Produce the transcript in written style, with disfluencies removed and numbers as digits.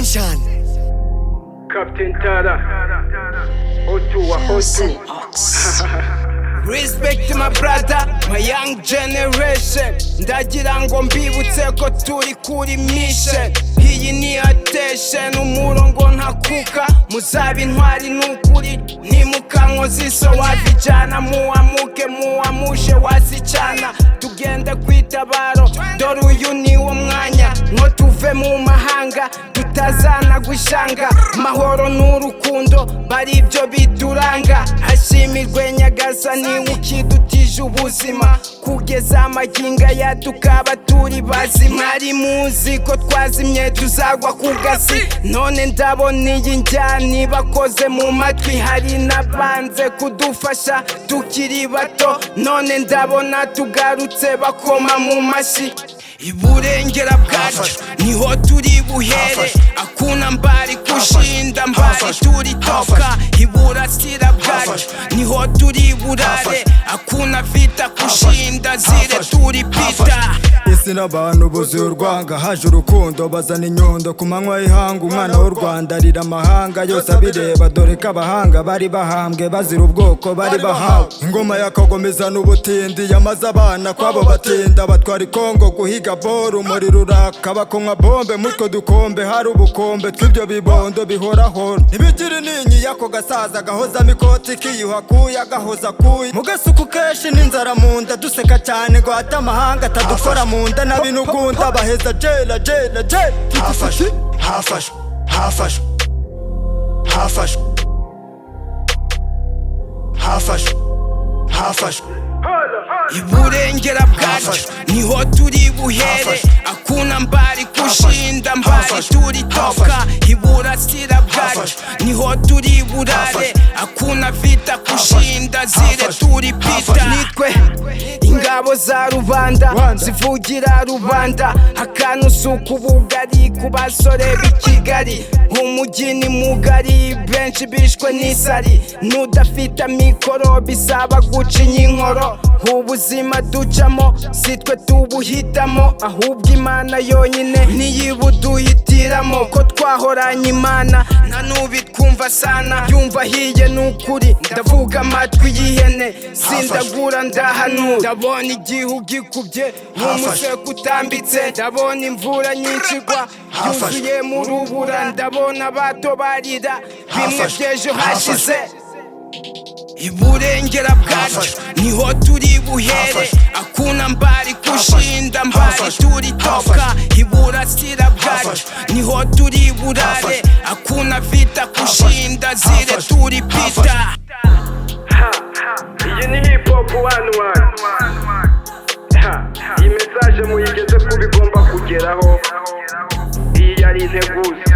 Attention. Captain Tara, Otu. Respect to my brother, my young generation. Ndagira ngo mbibutse ko turi kuri mission. Iyi ni attention, umurongo ntakuka. Muzabe intwari n'ukuri, ntimukankoze iso wabijana. Muamuke muamushe wasichana. Tugende kwitabaro, dore uyu niwo mwanya. Ngo tuve mu mahanga, tutazana gushanga. Mahoro n'urukundo, bari ibyo bituranga. Hashimirwe Nyagasani ukidutije ubuzima, kugeza amaginga ya tukaba turi bazima. Mwari muzi ko twazimye tuzagwa ku gasi, none ndabona iyi njyana bakoze mu matwi. Hari nabanze kudufasha tukiri bato, none ndabona tugarutse bakoma mu mashi. Iburengera bwacu niho turi buhere, akuna mbari kushinda mbari turi toka. Iburasira bwacu niho turi burare, akuna vita kushinda zire turi pita. Isi n'abantu buzuye urwanga, haje urukundo bazana inyundo ku manywa y'ihanga. Umwana w'u Rwanda arira amahanga yose abireba, dore ko abahanga bari bahambwe bazira ubwoko bari bahawe. Ingoma yakagomeza n'ubutindi yamaze abana kwabo batinda, batwara Kongo guhiga boro. Umuriro uraka bakonywa bombe, mutwo dukombe hari ubukombe tw'ibyo bibondo bihoraho. Ntibigire ninyi yako gasaza gahoza mikoti kiyuha kuya gahoza kuyi. Mugasuku keshi n'inzara mu nda, duseka cyane ngo hata amahanga atadukora mu nda. N'abinugunda baheza jela. Hafashu. Iburengera bwacu niho turi buhere, akuna mbari kushinda mbari turi toka. Iburasira bwacu niho turi burare, akuna vita kushinda zire turi pita. Nitwe ingabo za rubanda zivugira rubanda, hakana usuku bugari ku basore b'i Kigali. Umujyi ni mugari benshi bishwe n'isari, n'udafite mikoro bisaba gucinya inkoro. Ubuzima ducamo si twe tubuhitamo, ahubwo Imana yonyine niyibuduhitiramo. Ko twahoranye Imana nta n'ubitwumva sana, yumva hiye n'ukuri. Ndavuga amatwi y'ihene sindagura ndahanura. Ndabona igihu gikubye nk'umuseke utambitse, ndabona imvura nyinshi igwa yuzuye mu rubura. Ndabona abato barira bimwe by'ejo hashize. Iburengera bwacu niho turi buhere, akuna mbari kushinda mbari turi toka. Iburasira bwacu niho turi burare, akuna vita kushinda zire turi pita. Iyi ni hip hop 1-1. Iyi message muyigeze kubigomba kugeraho. Iyi yari integuza.